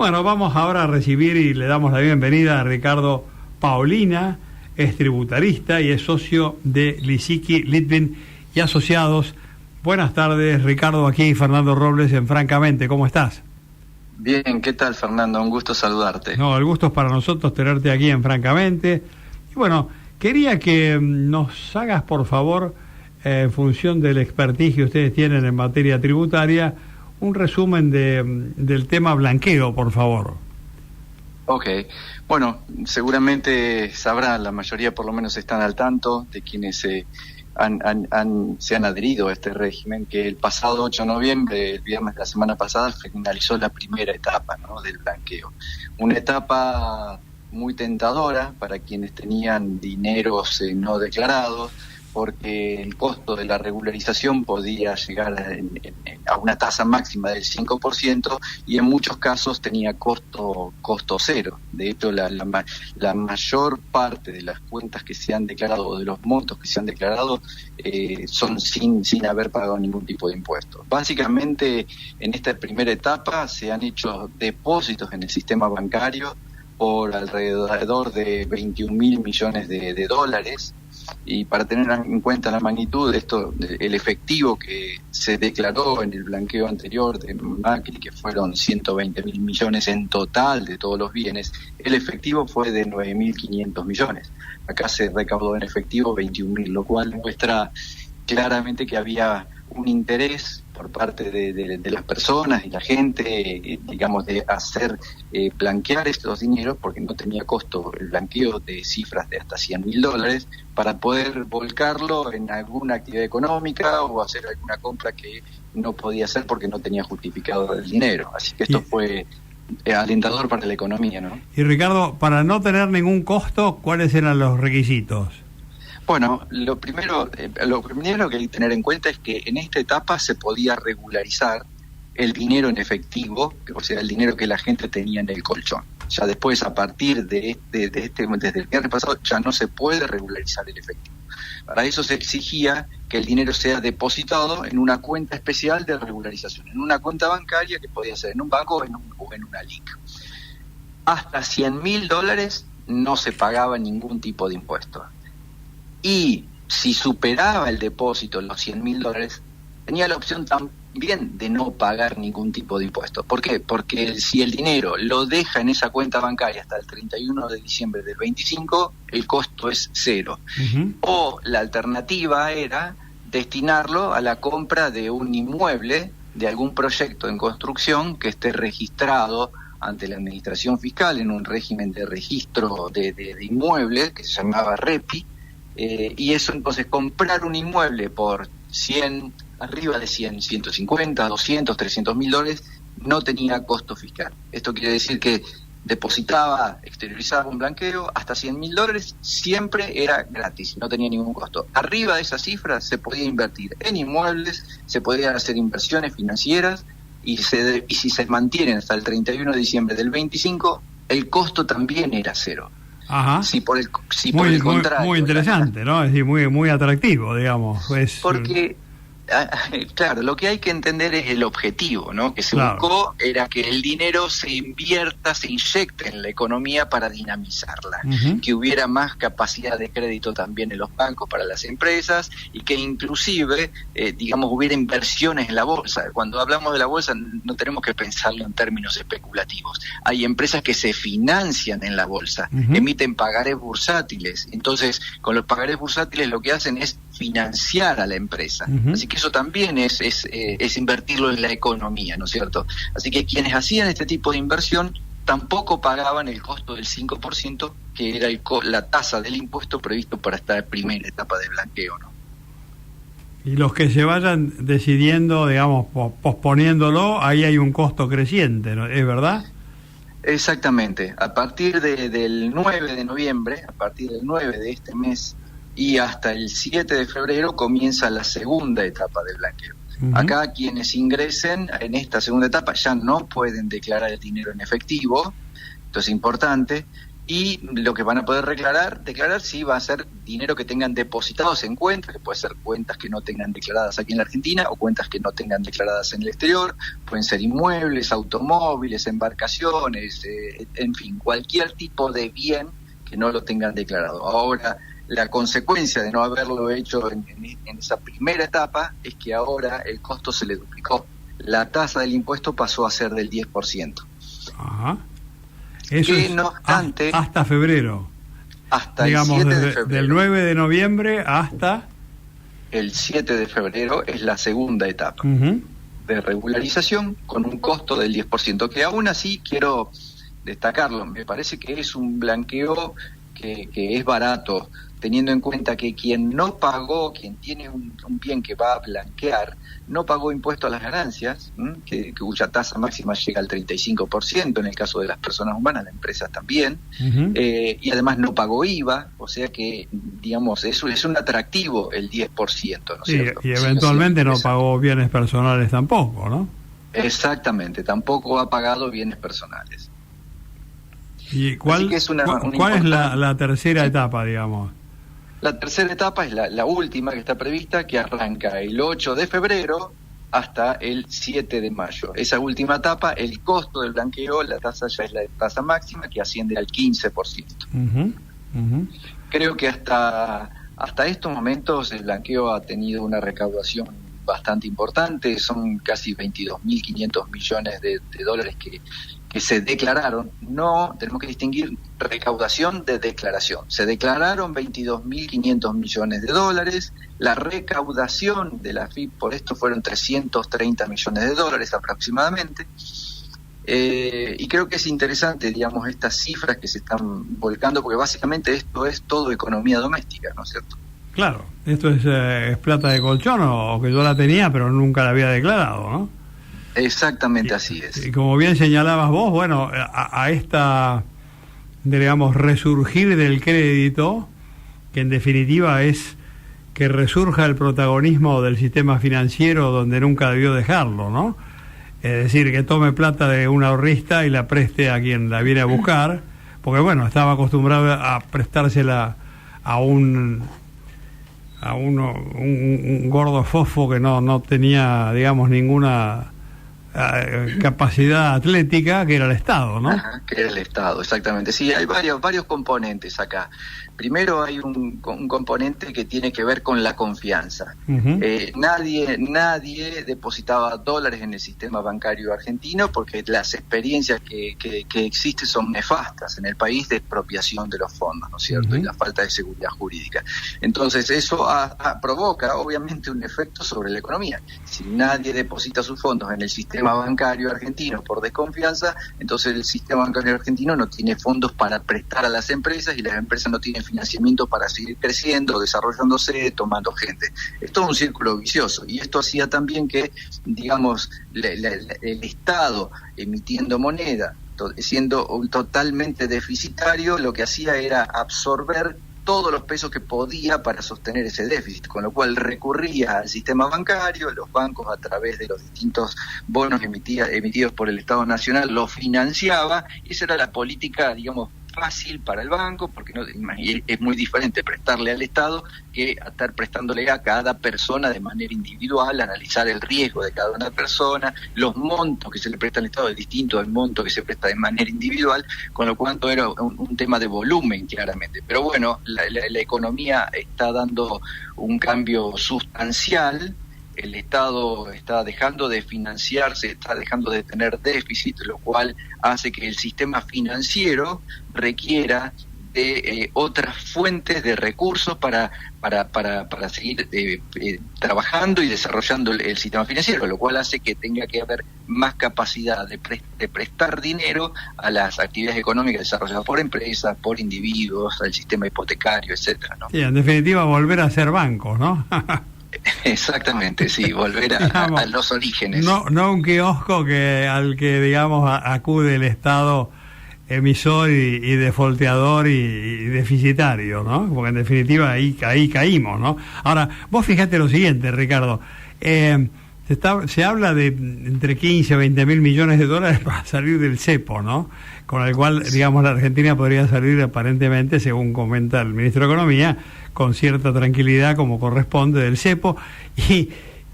Bueno, vamos ahora a recibir y le damos la bienvenida a Ricardo Paolina, es tributarista y es socio de Lisicki, Litvin y Asociados. Buenas tardes, Ricardo, aquí Fernando Robles en Francamente, ¿cómo estás? Bien, ¿qué tal, Fernando? Un gusto saludarte. No, el gusto es para nosotros tenerte aquí en Francamente. Y bueno, quería que nos hagas, por favor, en función del expertise que ustedes tienen en materia tributaria, un resumen del tema blanqueo, por favor. Ok, bueno, seguramente sabrán, la mayoría por lo menos están al tanto de quienes se han adherido a este régimen, que el pasado 8 de noviembre, el viernes de la semana pasada, finalizó la primera etapa, ¿no?, del blanqueo. Una etapa muy tentadora para quienes tenían dineros no declarados, porque el costo de la regularización podía llegar a una tasa máxima del 5% y en muchos casos tenía costo cero. De hecho, la mayor parte de las cuentas que se han declarado, o de los montos que se han declarado, son sin haber pagado ningún tipo de impuesto. Básicamente, en esta primera etapa se han hecho depósitos en el sistema bancario por alrededor de 21.000 millones de dólares. Y para tener en cuenta la magnitud de esto, el efectivo que se declaró en el blanqueo anterior de Macri, que fueron 120.000 millones en total de todos los bienes, el efectivo fue de 9.500 millones. Acá se recaudó en efectivo 21.000, lo cual muestra claramente que había un interés por parte de las personas y la gente, digamos, de hacer blanquear estos dineros, porque no tenía costo el blanqueo de cifras de hasta $100.000, para poder volcarlo en alguna actividad económica o hacer alguna compra que no podía hacer porque no tenía justificado el dinero. Así que esto fue alentador para la economía, ¿no? Y Ricardo, para no tener ningún costo, ¿cuáles eran los requisitos? Bueno, lo primero que hay que tener en cuenta es que en esta etapa se podía regularizar el dinero en efectivo, o sea, el dinero que la gente tenía en el colchón. Ya después, a partir desde el viernes pasado, ya no se puede regularizar el efectivo. Para eso se exigía que el dinero sea depositado en una cuenta especial de regularización, en una cuenta bancaria que podía ser en un banco o en una LIC. Hasta $100.000 no se pagaba ningún tipo de impuesto. Y si superaba el depósito los $100.000, tenía la opción también de no pagar ningún tipo de impuesto. ¿Por qué? Porque si el dinero lo deja en esa cuenta bancaria hasta el 31 de diciembre del 25, el costo es cero. Uh-huh. O la alternativa era destinarlo a la compra de un inmueble, de algún proyecto en construcción que esté registrado ante la Administración Fiscal en un régimen de registro de inmuebles que se llamaba REPI. Y eso, entonces, comprar un inmueble por arriba de 100, 150, 200, $300.000 no tenía costo fiscal. Esto quiere decir que exteriorizaba un blanqueo hasta $100.000, siempre era gratis, no tenía ningún costo. Arriba de esa cifra se podía invertir en inmuebles, se podían hacer inversiones financieras y si se mantienen hasta el 31 de diciembre del 25, el costo también era cero. Ajá. Si por el contrario, muy interesante, ¿no? Es decir, muy atractivo, digamos. Porque, claro, lo que hay que entender es el objetivo, ¿no? Que se buscó era que el dinero se inyecte en la economía para dinamizarla, uh-huh, que hubiera más capacidad de crédito también en los bancos para las empresas y que inclusive, hubiera inversiones en la bolsa. Cuando hablamos de la bolsa no tenemos que pensarlo en términos especulativos. Hay empresas que se financian en la bolsa, uh-huh, emiten pagarés bursátiles. Entonces, con los pagarés bursátiles lo que hacen es financiar a la empresa. Uh-huh. Así que eso también es invertirlo en la economía, ¿no es cierto? Así que quienes hacían este tipo de inversión tampoco pagaban el costo del 5%, que era la tasa del impuesto previsto para esta primera etapa de blanqueo, ¿no? Y los que se vayan decidiendo, digamos, posponiéndolo, ahí hay un costo creciente, ¿no? ¿Es verdad? Exactamente. A partir del 9 de noviembre, a partir del 9 de este mes, y hasta el 7 de febrero comienza la segunda etapa del blanqueo. Uh-huh. Acá quienes ingresen en esta segunda etapa ya no pueden declarar el dinero en efectivo, esto es importante, y lo que van a poder declarar sí va a ser dinero que tengan depositados en cuentas, que puede ser cuentas que no tengan declaradas aquí en la Argentina o cuentas que no tengan declaradas en el exterior, pueden ser inmuebles, automóviles, embarcaciones, en fin, cualquier tipo de bien que no lo tengan declarado. Ahora, la consecuencia de no haberlo hecho en esa primera etapa es que ahora el costo se le duplicó. La tasa del impuesto pasó a ser del 10%. Ajá. Eso que es no obstante, hasta febrero. Hasta digamos, el 7 de febrero. Del 9 de noviembre hasta... El 7 de febrero es la segunda etapa de regularización con un costo del 10%, que aún así quiero destacarlo. Me parece que es un blanqueo que es barato, teniendo en cuenta que quien no pagó, quien tiene un bien que va a blanquear, no pagó impuesto a las ganancias, cuya tasa máxima llega al 35% en el caso de las personas humanas, las empresas también, y además no pagó IVA, o sea que, digamos, eso es un atractivo el 10%, ¿no es cierto? Y eventualmente no pagó bienes personales tampoco, ¿no? Exactamente, tampoco ha pagado bienes personales. ¿Y cuál es la tercera etapa, digamos? La tercera etapa es la última que está prevista, que arranca el 8 de febrero hasta el 7 de mayo. Esa última etapa, el costo del blanqueo, la tasa ya es la tasa máxima, que asciende al 15%. Creo que hasta estos momentos el blanqueo ha tenido una recaudación bastante importante, son casi 22.500 millones de dólares que se declararon. No, tenemos que distinguir recaudación de declaración. Se declararon 22.500 millones de dólares, la recaudación de la AFIP por esto fueron 330 millones de dólares aproximadamente, y creo que es interesante, digamos, estas cifras que se están volcando, porque básicamente esto es todo economía doméstica, ¿no es cierto? Claro, esto es plata de colchón, o que yo la tenía pero nunca la había declarado, ¿no? Exactamente, así es. Y como bien señalabas vos, bueno, a esta, digamos, resurgir del crédito, que en definitiva es que resurja el protagonismo del sistema financiero donde nunca debió dejarlo, ¿no? Es decir, que tome plata de un ahorrista y la preste a quien la viene a buscar, porque bueno, estaba acostumbrado a prestársela a un gordo fofo que no tenía, digamos, ninguna capacidad atlética, que era el Estado, ¿no? Ajá, que era el Estado, exactamente. Sí, hay varios componentes acá. Primero hay un componente que tiene que ver con la confianza. Nadie depositaba dólares en el sistema bancario argentino porque las experiencias que existen son nefastas en el país de expropiación de los fondos, ¿no es cierto? Y la falta de seguridad jurídica. Entonces eso provoca obviamente un efecto sobre la economía. Si nadie deposita sus fondos en el sistema bancario argentino por desconfianza, entonces el sistema bancario argentino no tiene fondos para prestar a las empresas y las empresas no tienen financiamiento para seguir creciendo, desarrollándose, tomando gente. Es todo un círculo vicioso, y esto hacía también que, digamos, el Estado emitiendo moneda, siendo totalmente deficitario, lo que hacía era absorber todos los pesos que podía para sostener ese déficit, con lo cual recurría al sistema bancario, los bancos a través de los distintos bonos emitidos por el Estado Nacional los financiaba, y esa era la política, digamos, fácil para el banco, porque es muy diferente prestarle al Estado que estar prestándole a cada persona de manera individual, analizar el riesgo de cada una persona, los montos que se le presta al Estado es distinto al monto que se presta de manera individual, con lo cual era un tema de volumen claramente. Pero bueno, la economía está dando un cambio sustancial. El Estado está dejando de financiarse, está dejando de tener déficit, lo cual hace que el sistema financiero requiera de otras fuentes de recursos para seguir trabajando y desarrollando el sistema financiero, lo cual hace que tenga que haber más capacidad de prestar dinero a las actividades económicas desarrolladas por empresas, por individuos, al sistema hipotecario, etcétera, ¿no? Sí, en definitiva, volver a ser bancos, ¿no? Exactamente, sí, volver a los orígenes. No un kiosco al que, digamos, acude el Estado emisor y defolteador y deficitario, ¿no? Porque en definitiva ahí caímos, ¿no? Ahora, vos fijate lo siguiente, Ricardo, se se habla de entre 15 a 20 mil millones de dólares para salir del cepo, ¿no? Con el cual, digamos, la Argentina podría salir aparentemente, según comenta el ministro de Economía, con cierta tranquilidad como corresponde del cepo,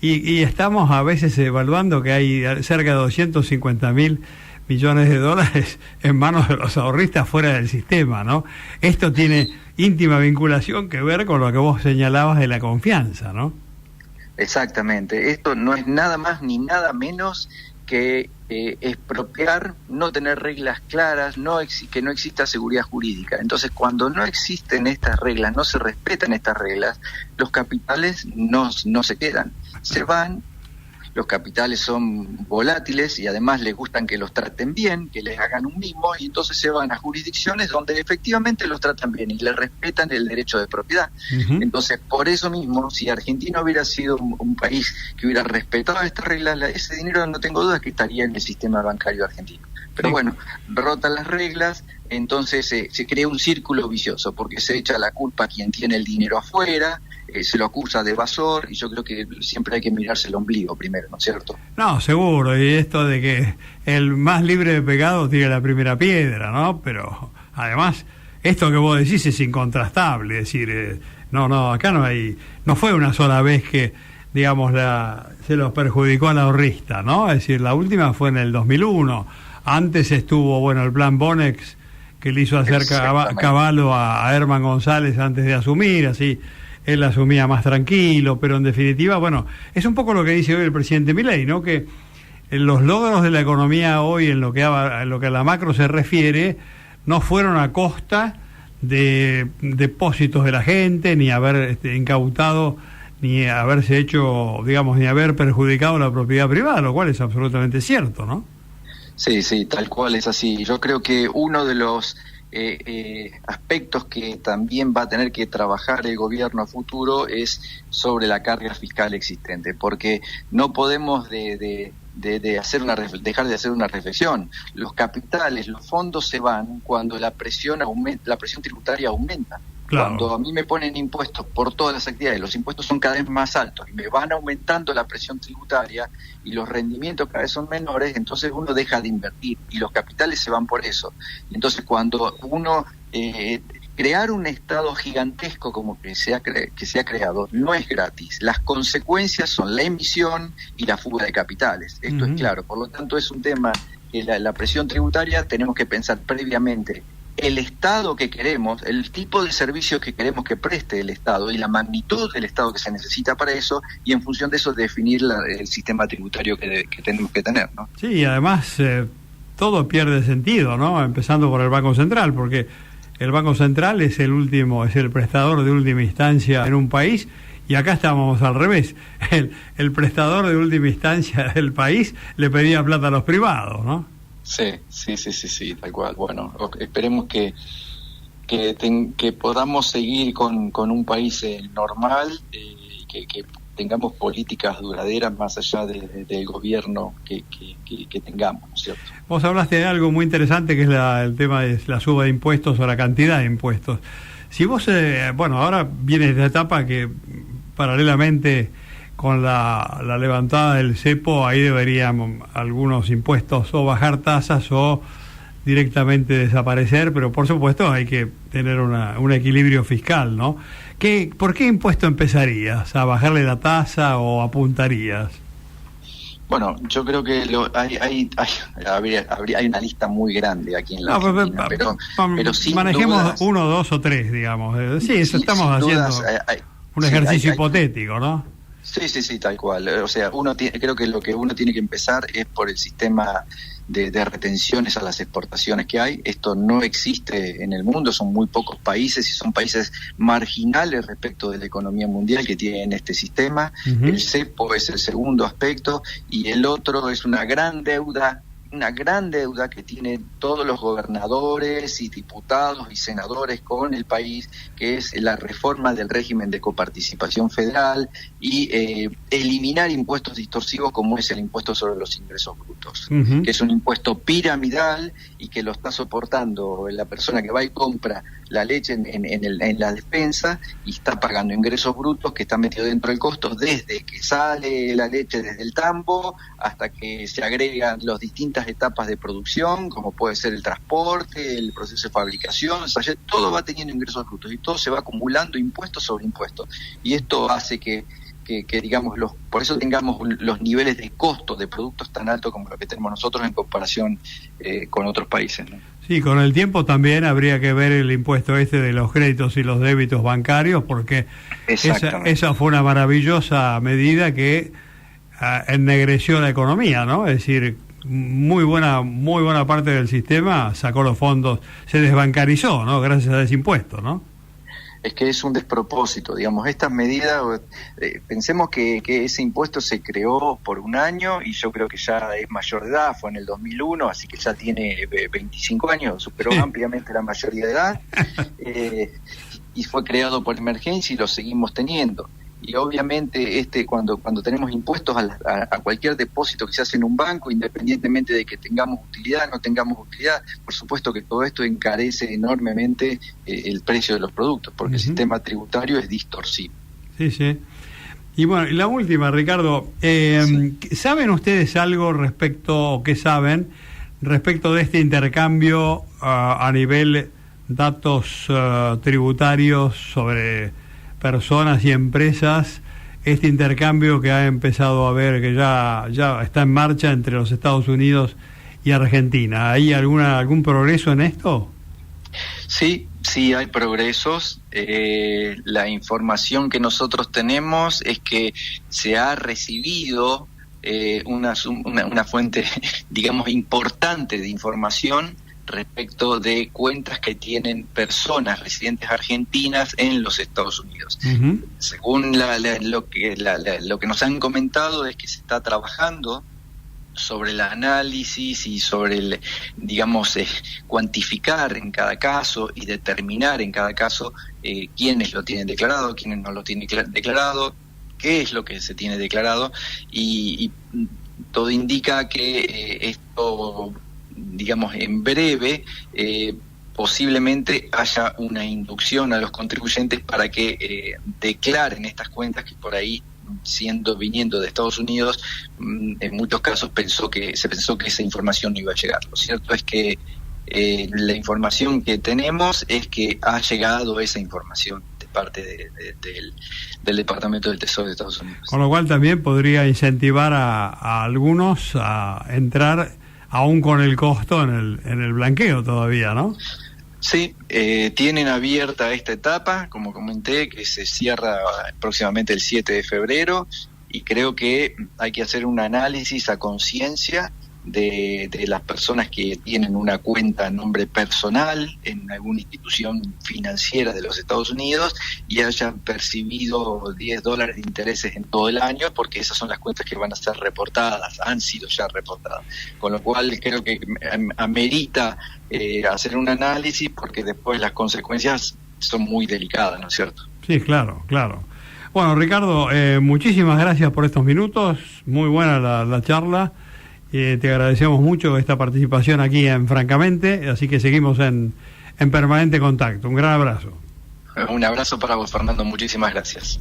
y estamos a veces evaluando que hay cerca de 250 mil millones de dólares en manos de los ahorristas fuera del sistema, ¿no? Esto tiene íntima vinculación que ver con lo que vos señalabas de la confianza, ¿no? Exactamente, esto no es nada más ni nada menos que expropiar, no tener reglas claras, que no exista seguridad jurídica. Entonces, cuando no existen estas reglas, no se respetan estas reglas, los capitales no se quedan, se van. Los capitales son volátiles y además les gustan que los traten bien, que les hagan un mimo, y entonces se van a jurisdicciones donde efectivamente los tratan bien y les respetan el derecho de propiedad. Uh-huh. Entonces, por eso mismo, si Argentina hubiera sido un país que hubiera respetado estas reglas, ese dinero no tengo dudas que estaría en el sistema bancario argentino. Pero bueno, rotan las reglas, entonces se crea un círculo vicioso, porque se echa la culpa a quien tiene el dinero afuera, se lo acusa de evasor, y yo creo que siempre hay que mirarse el ombligo primero, ¿no es cierto? No, seguro, y esto de que el más libre de pecado tire la primera piedra, ¿no? Pero además, esto que vos decís es incontrastable, es decir, acá no fue una sola vez que, digamos, se los perjudicó al ahorrista, ¿no? Es decir, la última fue en el 2001. Antes estuvo, el plan Bonex, que le hizo hacer caballo a Herman González antes de asumir, así él asumía más tranquilo, pero en definitiva, es un poco lo que dice hoy el presidente Milei, ¿no? Que los logros de la economía hoy, en lo que a la macro se refiere, no fueron a costa de depósitos de la gente, ni haber incautado, ni haberse hecho, ni haber perjudicado la propiedad privada, lo cual es absolutamente cierto, ¿no? Sí, tal cual es así. Yo creo que uno de los aspectos que también va a tener que trabajar el gobierno a futuro es sobre la carga fiscal existente, porque no podemos dejar de hacer una reflexión. Los capitales, los fondos se van cuando la presión tributaria aumenta. Claro. Cuando a mí me ponen impuestos por todas las actividades, los impuestos son cada vez más altos y me van aumentando la presión tributaria y los rendimientos cada vez son menores, entonces uno deja de invertir y los capitales se van por eso. Entonces, cuando uno crear un Estado gigantesco como que se ha creado no es gratis. Las consecuencias son la emisión y la fuga de capitales. Esto es claro. Por lo tanto, es un tema que la presión tributaria tenemos que pensar previamente el Estado que queremos, el tipo de servicios que queremos que preste el Estado y la magnitud del Estado que se necesita para eso, y en función de eso definir el sistema tributario que tenemos que tener, ¿no? Sí, y además todo pierde sentido, ¿no? Empezando por el Banco Central, porque el Banco Central es el prestador de última instancia en un país, y acá estábamos al revés. El prestador de última instancia del país le pedía plata a los privados, ¿no? Sí, tal cual. Bueno, esperemos que podamos seguir con un país normal, que tengamos políticas duraderas más allá del gobierno que tengamos, ¿no es cierto? Vos hablaste de algo muy interesante, que es el tema de la suba de impuestos o la cantidad de impuestos. Si vos, ahora viene esta etapa que paralelamente con la levantada del cepo, ahí deberían algunos impuestos o bajar tasas o directamente desaparecer, pero por supuesto hay que tener un equilibrio fiscal, ¿no? ¿Por qué impuesto empezarías? ¿A bajarle la tasa o apuntarías? Bueno, yo creo que hay una lista muy grande aquí en la Argentina, pero sin manejemos dudas, 1, 2 o 3, digamos. Sí, eso estamos haciendo un ejercicio hipotético, ¿no? Sí, tal cual. O sea, creo que lo que uno tiene que empezar es por el sistema de retenciones a las exportaciones que hay. Esto no existe en el mundo, son muy pocos países y son países marginales respecto de la economía mundial que tienen este sistema. Uh-huh. El cepo es el segundo aspecto y el otro es una gran deuda una gran deuda que tienen todos los gobernadores y diputados y senadores con el país, que es la reforma del régimen de coparticipación federal y eliminar impuestos distorsivos como es el impuesto sobre los ingresos brutos, que es un impuesto piramidal y que lo está soportando la persona que va y compra la leche en la despensa y está pagando ingresos brutos que están metidos dentro del costo desde que sale la leche desde el tambo hasta que se agregan las distintas etapas de producción, como puede ser el transporte, el proceso de fabricación, o sea, ya todo va teniendo ingresos brutos y todo se va acumulando impuestos sobre impuestos. Y esto hace que digamos, por eso tengamos los niveles de costo de productos tan altos como los que tenemos nosotros en comparación con otros países, ¿no? Sí, con el tiempo también habría que ver el impuesto de los créditos y los débitos bancarios, porque esa fue una maravillosa medida que ennegreció la economía, ¿no? Es decir, muy buena parte del sistema sacó los fondos, se desbancarizó, ¿no? Gracias a ese impuesto, ¿no? Es que es un despropósito, digamos, estas medidas, pensemos que ese impuesto se creó por un año y yo creo que ya es mayor de edad, fue en el 2001, así que ya tiene 25 años, superó ampliamente la mayoría de edad, y fue creado por emergencia y lo seguimos teniendo. Y obviamente cuando tenemos impuestos a cualquier depósito que se hace en un banco, independientemente de que tengamos utilidad o no tengamos utilidad, por supuesto que todo esto encarece enormemente el precio de los productos, porque el sistema tributario es distorsivo. Sí, sí. Y bueno, la última, Ricardo, ¿saben ustedes algo respecto, qué saben, respecto de este intercambio a nivel datos tributarios sobre personas y empresas, este intercambio que ha empezado a ver, que ya está en marcha entre los Estados Unidos y Argentina? ¿Hay algún progreso en esto? Sí hay progresos. La información que nosotros tenemos es que se ha recibido una fuente, digamos, importante de información respecto de cuentas que tienen personas residentes argentinas en los Estados Unidos. Según lo que nos han comentado es que se está trabajando sobre el análisis y sobre cuantificar en cada caso y determinar en cada caso quiénes lo tienen declarado, quiénes no lo tienen declarado, qué es lo que se tiene declarado, y todo indica que esto, digamos, en breve posiblemente haya una inducción a los contribuyentes para que declaren estas cuentas que por ahí, viniendo de Estados Unidos, en muchos casos se pensó que esa información no iba a llegar. Lo cierto es que la información que tenemos es que ha llegado esa información de parte del Departamento del Tesoro de Estados Unidos. Con lo cual también podría incentivar a algunos a entrar aún con el costo en el blanqueo todavía, ¿no? Sí, tienen abierta esta etapa, como comenté, que se cierra próximamente el 7 de febrero, y creo que hay que hacer un análisis a conciencia de las personas que tienen una cuenta a nombre personal en alguna institución financiera de los Estados Unidos y hayan percibido $10 de intereses en todo el año, porque esas son las cuentas que van a ser reportadas, han sido ya reportadas, con lo cual creo que amerita hacer un análisis, porque después las consecuencias son muy delicadas, ¿no es cierto? Sí, claro. Bueno, Ricardo, muchísimas gracias por estos minutos, muy buena la charla. Te agradecemos mucho esta participación aquí en Francamente, así que seguimos en permanente contacto. Un gran abrazo. Un abrazo para vos, Fernando, muchísimas gracias.